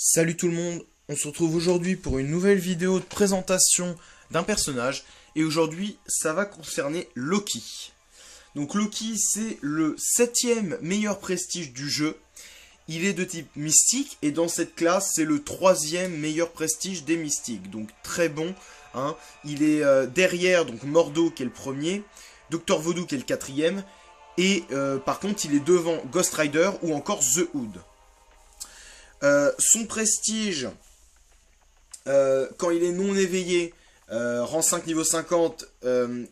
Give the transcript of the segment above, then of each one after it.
Salut tout le monde, on se retrouve aujourd'hui pour une nouvelle vidéo de présentation d'un personnage. Et aujourd'hui, ça va concerner Loki. Donc Loki, c'est le 7e meilleur prestige du jeu. Il est de type mystique et dans cette classe, c'est le 3e meilleur prestige des mystiques. Donc très bon, hein. Il est derrière donc Mordo qui est le premier, Dr Voodoo qui est le 4e. Et par contre, il est devant Ghost Rider ou encore The Hood. Son prestige, quand il est non éveillé, rang 5 niveau 50,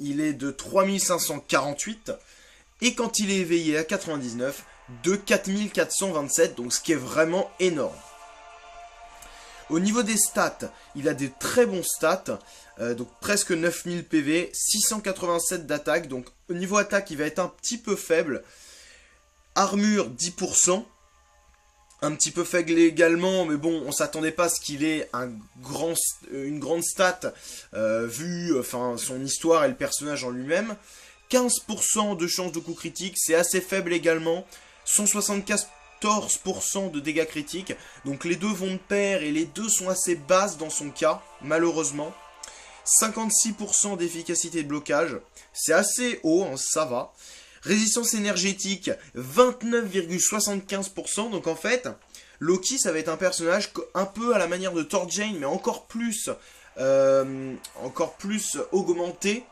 il est de 3548. Et quand il est éveillé à 99, de 4427, donc ce qui est vraiment énorme. Au niveau des stats, il a des très bons stats, donc presque 9000 PV, 687 d'attaque, donc au niveau attaque il va être un petit peu faible. Armure 10%. Un petit peu faible également, mais bon, on s'attendait pas à ce qu'il ait une grande stat, vu son histoire et le personnage en lui-même. 15% de chance de coup critique, c'est assez faible également. 174% de dégâts critiques, donc les deux vont de pair et les deux sont assez basses dans son cas, malheureusement. 56% d'efficacité de blocage, c'est assez haut, hein, ça va. Résistance énergétique, 29,75%. Donc en fait, Loki, ça va être un personnage un peu à la manière de Thor Jane, mais encore plus augmenté.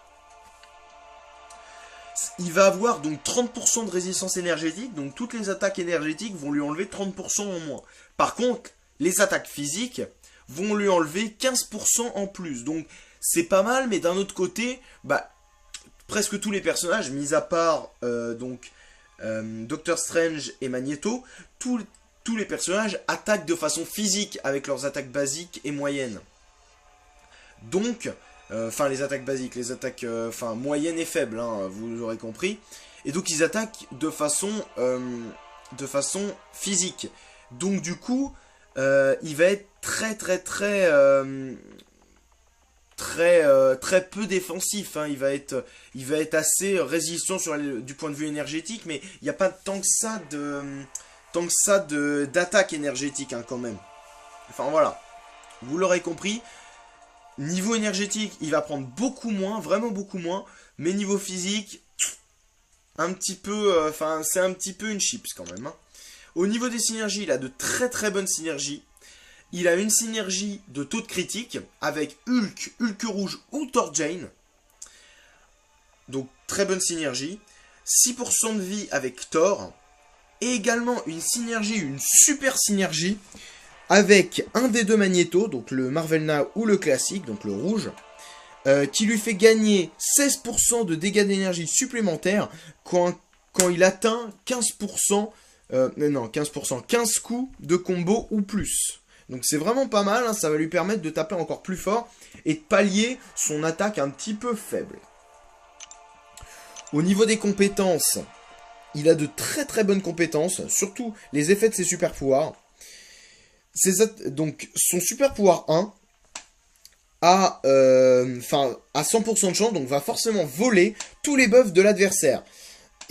Il va avoir donc 30% de résistance énergétique, donc toutes les attaques énergétiques vont lui enlever 30% en moins. Par contre, les attaques physiques vont lui enlever 15% en plus. Donc c'est pas mal, mais d'un autre côté, presque tous les personnages, mis à part Doctor Strange et Magneto, tous les personnages attaquent de façon physique avec leurs attaques basiques et moyennes. Donc, les attaques basiques, les attaques moyennes et faibles, hein, vous aurez compris. Et donc ils attaquent de façon physique. Donc du coup, il va être très peu défensif, hein. Il va être assez résistant du point de vue énergétique, mais il n'y a pas tant que ça d'attaque énergétique, hein, quand même. Enfin voilà, vous l'aurez compris. Niveau énergétique, il va prendre beaucoup moins, vraiment beaucoup moins, mais niveau physique, un petit peu, c'est un petit peu une chips quand même, hein. Au niveau des synergies, il a de très bonnes synergies. Il a une synergie de taux de critique avec Hulk, Hulk rouge ou Thor Jane. Donc très bonne synergie. 6% de vie avec Thor. Et également une super synergie avec un des deux Magneto, donc le Marvel Now ou le classique, donc le rouge, qui lui fait gagner 16% de dégâts d'énergie supplémentaires quand il atteint 15%, 15 coups de combo ou plus. Donc c'est vraiment pas mal, hein, ça va lui permettre de taper encore plus fort et de pallier son attaque un petit peu faible. Au niveau des compétences, il a de très bonnes compétences, surtout les effets de ses super pouvoirs. Donc son super pouvoir 1 a 100% de chance, donc va forcément voler tous les buffs de l'adversaire.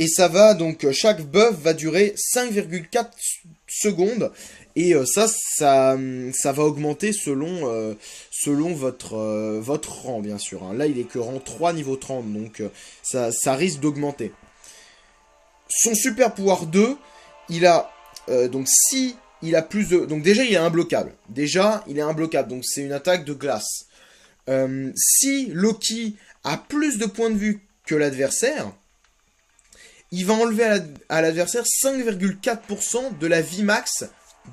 Et ça va donc, chaque buff va durer 5,4 secondes. Et ça va augmenter selon votre rang, bien sûr, hein. Là, il est que rang 3, niveau 30, donc ça risque d'augmenter. Son super pouvoir 2, il a, si il a plus de... Donc déjà, il est imbloquable. Donc c'est une attaque de glace. Si Loki a plus de points de vue que l'adversaire, il va enlever à l'adversaire 5,4% de la vie max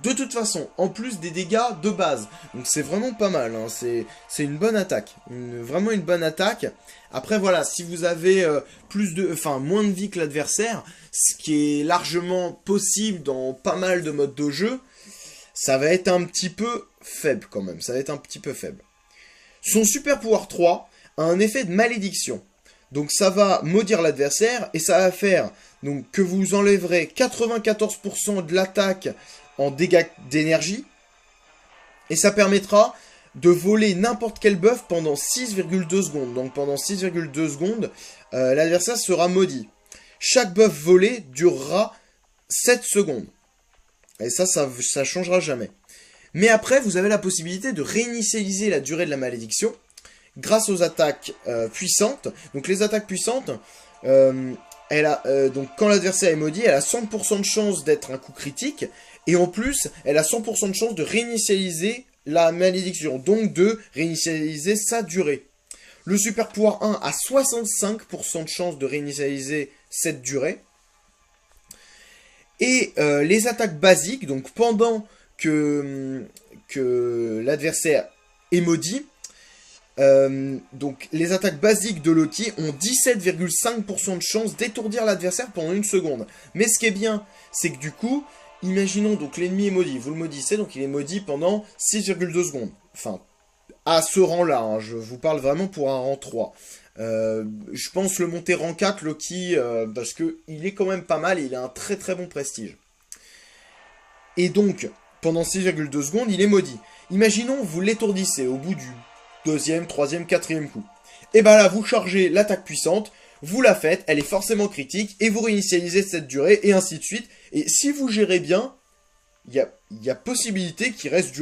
de toute façon, en plus des dégâts de base. Donc c'est vraiment pas mal, hein. C'est une bonne attaque. Vraiment une bonne attaque. Après voilà, si vous avez moins de vie que l'adversaire, ce qui est largement possible dans pas mal de modes de jeu, ça va être un petit peu faible quand même. Ça va être un petit peu faible. Son super pouvoir 3 a un effet de malédiction. Donc ça va maudire l'adversaire et ça va faire donc, que vous enlèverez 94% de l'attaque en dégâts d'énergie. Et ça permettra de voler n'importe quel buff pendant 6,2 secondes. Donc pendant 6,2 secondes, l'adversaire sera maudit. Chaque buff volé durera 7 secondes. Et ça changera jamais. Mais après, vous avez la possibilité de réinitialiser la durée de la malédiction grâce aux attaques puissantes. Donc les attaques puissantes, donc quand l'adversaire est maudit, elle a 100% de chance d'être un coup critique. Et en plus, elle a 100% de chance de réinitialiser la malédiction, donc de réinitialiser sa durée. Le super pouvoir 1 a 65% de chance de réinitialiser cette durée. Et les attaques basiques, donc pendant que l'adversaire est maudit, donc les attaques basiques de Loki ont 17,5% de chance d'étourdir l'adversaire pendant 1 seconde. Mais ce qui est bien, c'est que du coup, imaginons donc l'ennemi est maudit, vous le maudissez, donc il est maudit pendant 6,2 secondes. Enfin, à ce rang-là, hein, je vous parle vraiment pour un rang 3. Je pense le monter rang 4, Loki, parce que il est quand même pas mal et il a un très très bon prestige. Et donc, pendant 6,2 secondes, il est maudit. Imaginons, vous l'étourdissez au bout du 2e, 3e, 4e coup. Et ben là, vous chargez l'attaque puissante, vous la faites, elle est forcément critique, et vous réinitialisez cette durée, et ainsi de suite. Et si vous gérez bien, il y a possibilité qu'il reste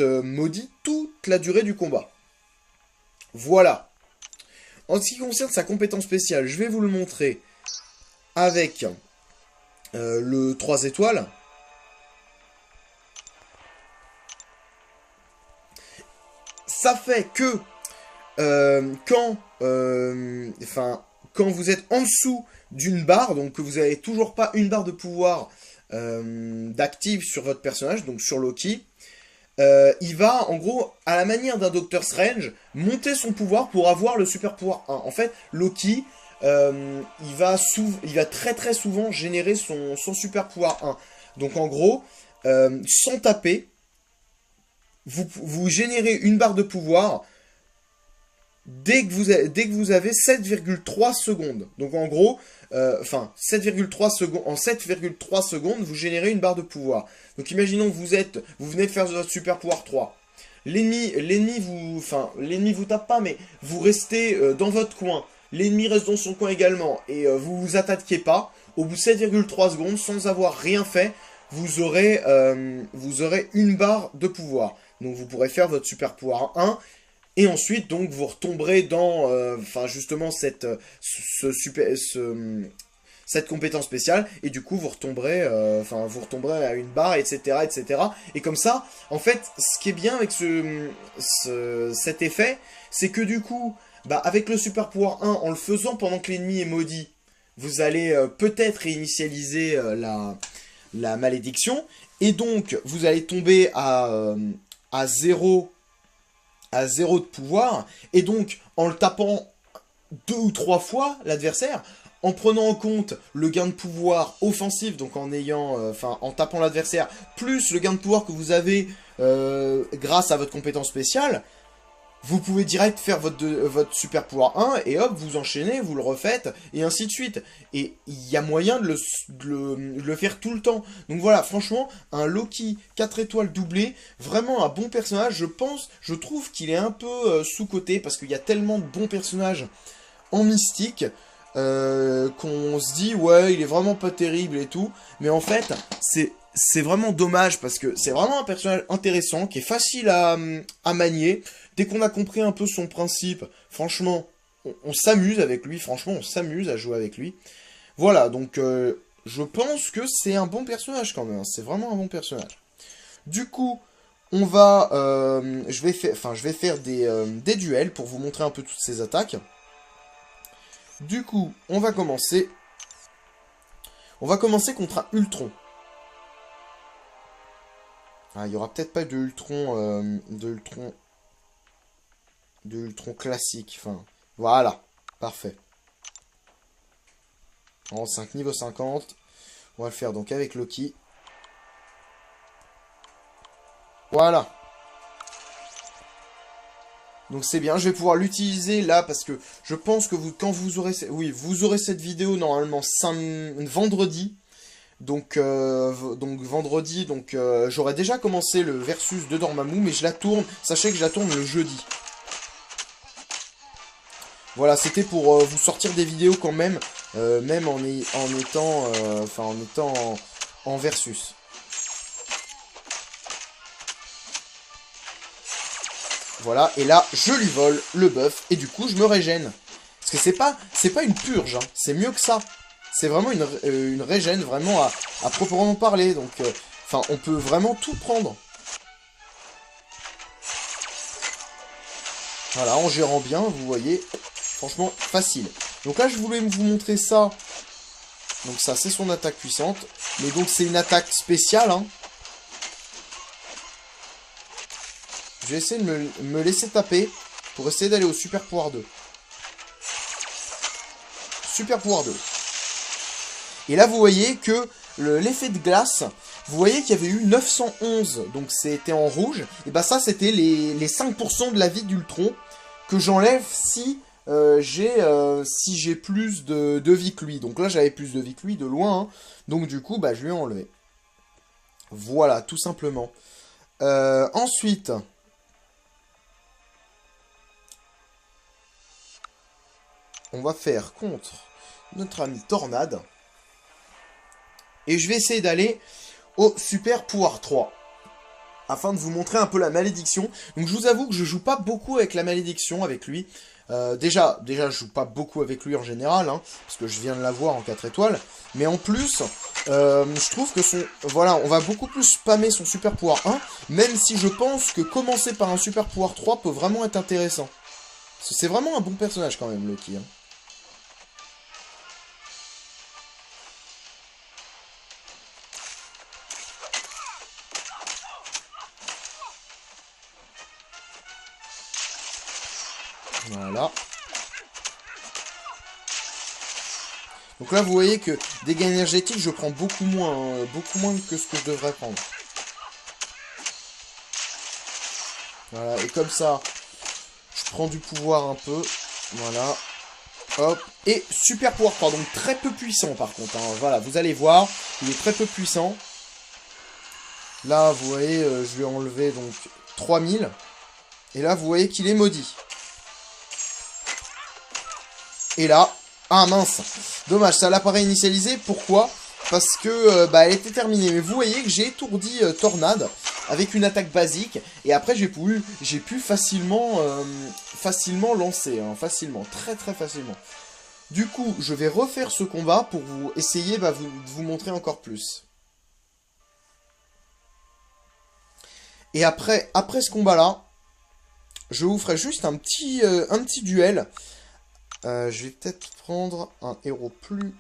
maudit toute la durée du combat. Voilà. En ce qui concerne sa compétence spéciale, je vais vous le montrer avec le 3 étoiles. Ça fait que quand vous êtes en dessous d'une barre, donc que vous n'avez toujours pas une barre de pouvoir d'active sur votre personnage, donc sur Loki, il va, en gros, à la manière d'un Doctor Strange, monter son pouvoir pour avoir le super pouvoir 1. En fait, Loki, il va très très souvent générer son super pouvoir 1. Donc en gros, sans taper, vous générez une barre de pouvoir dès que vous avez 7,3 secondes. Donc en gros, 7,3 secondes, en 7,3 secondes, vous générez une barre de pouvoir. Donc imaginons que vous venez de faire votre super pouvoir 3. L'ennemi vous tape pas, mais vous restez dans votre coin. L'ennemi reste dans son coin également, et vous vous attaquez pas. Au bout de 7,3 secondes, sans avoir rien fait, vous aurez une barre de pouvoir. Donc vous pourrez faire votre super pouvoir 1, et ensuite donc vous retomberez dans justement cette compétence spéciale, et du coup vous retomberez à une barre, etc., etc. Et comme ça, en fait, ce qui est bien avec cet effet, c'est que du coup, avec le super pouvoir 1, en le faisant pendant que l'ennemi est maudit, vous allez peut-être réinitialiser la malédiction, et donc vous allez tomber à 0 de pouvoir, et donc en le tapant 2 ou 3 fois l'adversaire, en prenant en compte le gain de pouvoir offensif, donc en tapant l'adversaire, plus le gain de pouvoir que vous avez grâce à votre compétence spéciale, vous pouvez direct faire votre super pouvoir 1, et hop, vous enchaînez, vous le refaites, et ainsi de suite. Et il y a moyen de le faire tout le temps. Donc voilà, franchement, un Loki 4 étoiles doublé, vraiment un bon personnage. Je trouve qu'il est un peu sous-coté, parce qu'il y a tellement de bons personnages en mystique, qu'on se dit, ouais, il est vraiment pas terrible et tout. Mais en fait, c'est vraiment dommage, parce que c'est vraiment un personnage intéressant, qui est facile à manier. Dès qu'on a compris un peu son principe, franchement, on s'amuse avec lui. Franchement, on s'amuse à jouer avec lui. Voilà, donc je pense que c'est un bon personnage quand même. C'est vraiment un bon personnage. Du coup, je vais faire des duels pour vous montrer un peu toutes ces attaques. Du coup, on va commencer. On va commencer contre un Ultron. Ah, il n'y aura peut-être pas de Ultron classique. Enfin, voilà. Parfait. En 5 niveau 50. On va le faire donc avec Loki. Voilà. Donc c'est bien, je vais pouvoir l'utiliser là parce que je pense que vous aurez cette vidéo normalement vendredi. Donc vendredi, j'aurai déjà commencé le versus de Dormammu, mais sachez que je la tourne le jeudi. Voilà, c'était pour vous sortir des vidéos quand même, même en étant en versus. Voilà, et là, je lui vole le buff, et du coup, je me régène. Parce que c'est pas une purge, hein. C'est mieux que ça. C'est vraiment une régène, vraiment à proprement parler. Donc, enfin, on peut vraiment tout prendre. Voilà, en gérant bien, vous voyez, franchement, facile. Donc là, je voulais vous montrer ça. Donc ça, c'est son attaque puissante. Mais donc, c'est une attaque spéciale, hein. Je vais essayer de me laisser taper pour essayer d'aller au super pouvoir 2. Super pouvoir 2. Et là, vous voyez que l'effet de glace, vous voyez qu'il y avait eu 911, donc c'était en rouge. Et bah ça, c'était les 5% de la vie d'Ultron que j'enlève si j'ai plus de vie que lui. Donc là, j'avais plus de vie que lui, de loin. Hein. Donc du coup, bah, je lui ai enlevé. Voilà, tout simplement. Ensuite... on va faire contre notre ami Tornade. Et je vais essayer d'aller au super pouvoir 3. Afin de vous montrer un peu la malédiction. Donc je vous avoue que je joue pas beaucoup avec la malédiction, avec lui. Déjà, je joue pas beaucoup avec lui en général, hein, parce que je viens de l'avoir en 4 étoiles. Mais en plus, je trouve que voilà, on va beaucoup plus spammer son super pouvoir 1, même si je pense que commencer par un super pouvoir 3 peut vraiment être intéressant. C'est vraiment un bon personnage quand même, Loki. Hein. Voilà. Donc là, vous voyez que dégâts énergétiques, je prends beaucoup moins que ce que je devrais prendre. Voilà, et comme ça, je prends du pouvoir un peu. Voilà. Hop. Et super pouvoir 3, donc très peu puissant par contre. Hein. Voilà, vous allez voir, il est très peu puissant. Là, vous voyez, je lui ai enlevé donc 3000. Et là, vous voyez qu'il est maudit. Et là, ah mince, dommage, ça l'a pas initialisé. Pourquoi? Parce que bah, elle était terminée. Mais vous voyez que j'ai étourdi Tornade avec une attaque basique. Et après, j'ai pu facilement lancer. Hein, facilement, très très facilement. Du coup, je vais refaire ce combat pour vous essayer de vous montrer encore plus. Et après ce combat-là, je vous ferai juste un petit duel. Je vais peut-être prendre un héros plus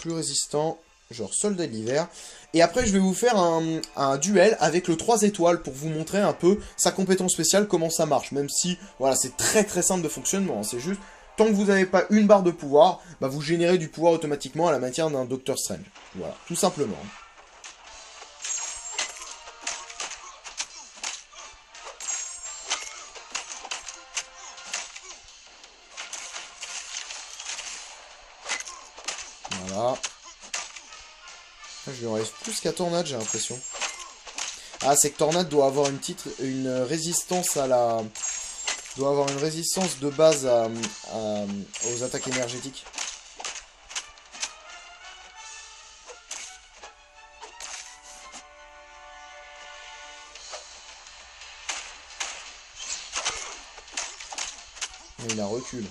résistant, genre soldat de l'hiver. Et après, je vais vous faire un duel avec le 3 étoiles pour vous montrer un peu sa compétence spéciale, comment ça marche. Même si, voilà, c'est très très simple de fonctionnement. Hein. C'est juste, tant que vous n'avez pas une barre de pouvoir, bah, vous générez du pouvoir automatiquement à la matière d'un Doctor Strange. Voilà, tout simplement. Voilà. Je lui en reste plus qu'à Tornade, j'ai l'impression. Ah, c'est que Tornade doit avoir une résistance à la... doit avoir une résistance de base aux attaques énergétiques. Mais il a recul.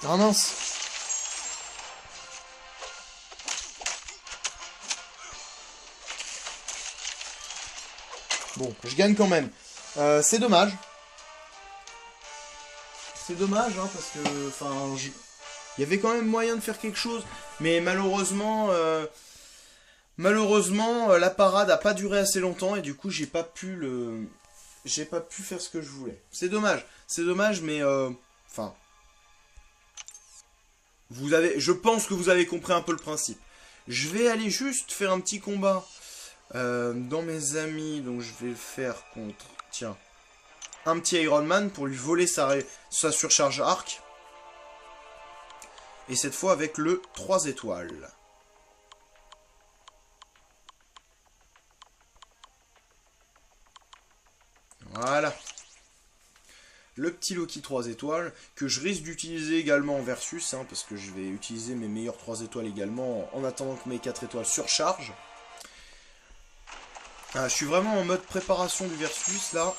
Ah mince. Bon, je gagne quand même. C'est dommage. C'est dommage, hein, parce que... Enfin, il y avait quand même moyen de faire quelque chose. Mais malheureusement... la parade a pas duré assez longtemps et du coup, j'ai pas pu faire ce que je voulais. C'est dommage, mais... Enfin... je pense que vous avez compris un peu le principe. Je vais aller juste faire un petit combat dans mes amis. Donc je vais le faire contre, tiens, un petit Iron Man pour lui voler sa surcharge arc. Et cette fois avec le 3 étoiles. Voilà. le petit Loki 3 étoiles, que je risque d'utiliser également en versus, hein, parce que je vais utiliser mes meilleurs 3 étoiles également, en attendant que mes 4 étoiles surchargent. Je suis vraiment en mode préparation du versus, là.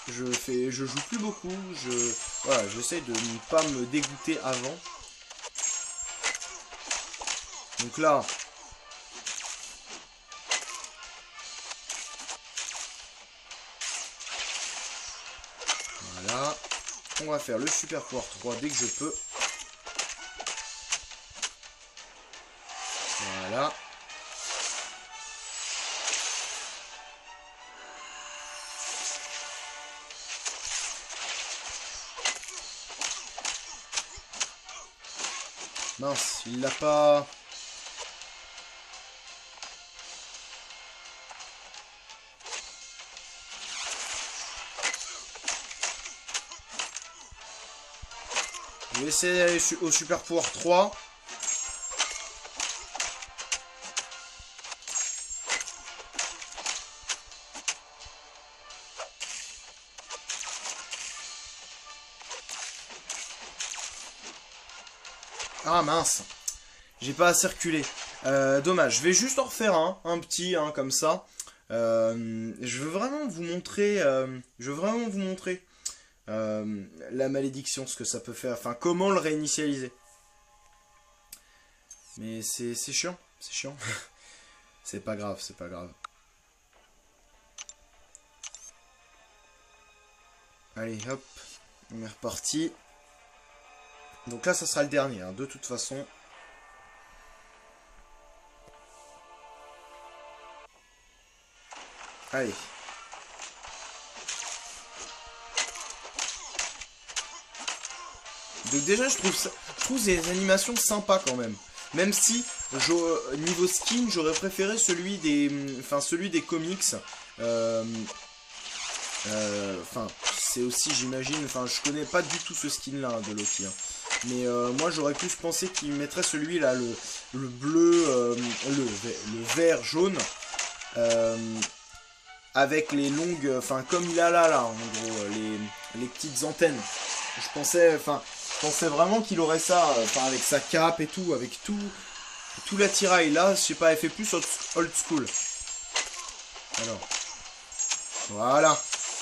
Je joue plus beaucoup, voilà, j'essaie de ne pas me dégoûter avant. Donc là... Voilà. On va faire le super pouvoir 3 dès que je peux. Voilà. Mince, il l'a pas... Je vais essayer d'aller au super pouvoir 3. Ah mince, j'ai pas à circuler. Dommage, je vais juste en refaire un petit, comme ça. Je veux vraiment vous montrer, la malédiction, ce que ça peut faire, enfin comment le réinitialiser. Mais c'est chiant, c'est chiant. C'est pas grave, c'est pas grave. Allez, hop, on est reparti. Donc là, ça sera le dernier, hein, de toute façon. Allez. Donc déjà, je trouve ces animations sympas quand même. Même si, niveau skin, j'aurais préféré celui des comics. C'est aussi, j'imagine, je connais pas du tout ce skin-là, hein, de Loki. Hein. Mais moi, j'aurais plus pensé qu'il mettrait celui-là, le bleu, le vert, jaune, avec les longues, comme il a là, en gros, les petites antennes. Je pensais vraiment qu'il aurait ça, avec sa cape et tout, avec tout l'attirail. Là, je sais pas, elle fait plus old school. Alors, voilà.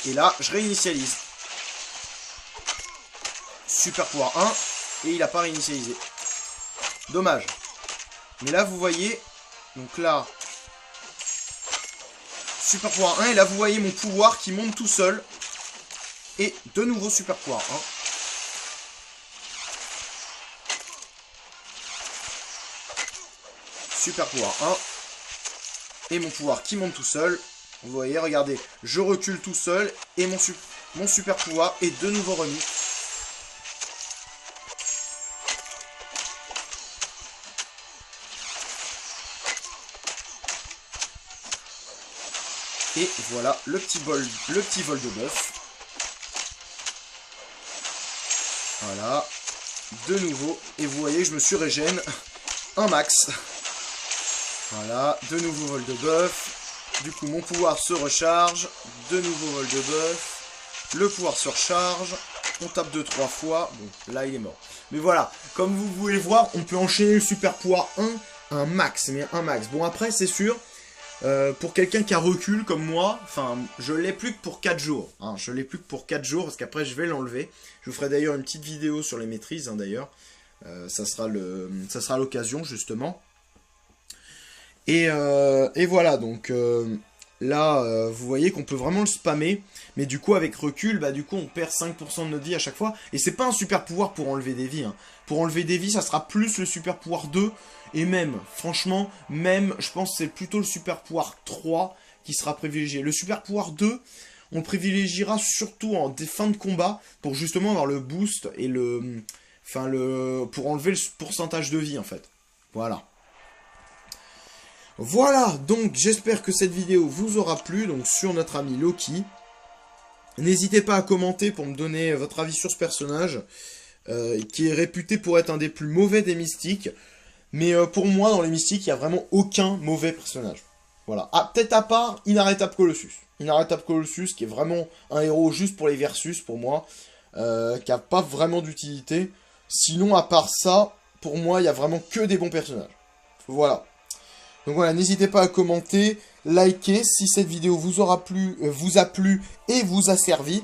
Et là, je réinitialise. Super pouvoir 1. Et il n'a pas réinitialisé. Dommage. Mais là, vous voyez. Donc là. Super pouvoir 1. Et là, vous voyez mon pouvoir qui monte tout seul. Et de nouveau super pouvoir 1. Super pouvoir 1. Et mon pouvoir qui monte tout seul. Vous voyez, regardez. Je recule tout seul. Et mon super pouvoir est de nouveau remis. Et voilà le petit vol de bœuf. Voilà. De nouveau. Et vous voyez, je me suis régène un max. Voilà. De nouveau vol de bœuf. Du coup, mon pouvoir se recharge. De nouveau vol de bœuf. Le pouvoir se recharge. On tape 2-3 fois. Bon, là, il est mort. Mais voilà. Comme vous pouvez le voir, on peut enchaîner le super pouvoir 1. Un max. Mais un max. Bon, après, c'est sûr. Pour quelqu'un qui a recul comme moi, je l'ai plus que pour 4 jours. Hein, je l'ai plus que pour 4 jours parce qu'après je vais l'enlever. Je vous ferai d'ailleurs une petite vidéo sur les maîtrises, hein, d'ailleurs. Ça sera l'occasion justement. Et voilà, donc là, vous voyez qu'on peut vraiment le spammer. Mais du coup, avec recul, du coup, on perd 5% de notre vie à chaque fois. Et c'est pas un super pouvoir pour enlever des vies. Hein. Pour enlever des vies, ça sera plus le super pouvoir 2. Et même, franchement, je pense que c'est plutôt le super pouvoir 3 qui sera privilégié. Le super pouvoir 2, on le privilégiera surtout en fin de combat pour justement avoir le boost et pour enlever le pourcentage de vie en fait. Voilà. Voilà, donc j'espère que cette vidéo vous aura plu, donc sur notre ami Loki. N'hésitez pas à commenter pour me donner votre avis sur ce personnage, qui est réputé pour être un des plus mauvais des mystiques. Mais pour moi, dans les mystiques, il n'y a vraiment aucun mauvais personnage. Voilà. Ah, peut-être à part Inarrêtable Colossus. Inarrêtable Colossus, qui est vraiment un héros juste pour les versus, pour moi, qui a pas vraiment d'utilité. Sinon, à part ça, pour moi, il y a vraiment que des bons personnages. Voilà. Donc voilà, n'hésitez pas à commenter, liker si cette vidéo vous a plu et vous a servi.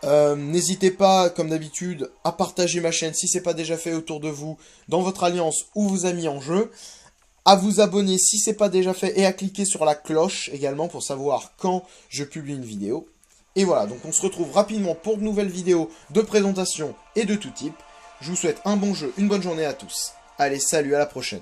N'hésitez pas, comme d'habitude, à partager ma chaîne si c'est pas déjà fait autour de vous, dans votre alliance ou vos amis en jeu. À vous abonner si c'est pas déjà fait et à cliquer sur la cloche également pour savoir quand je publie une vidéo. Et voilà, donc on se retrouve rapidement pour de nouvelles vidéos de présentation et de tout type. Je vous souhaite un bon jeu, une bonne journée à tous. Allez, salut, à la prochaine.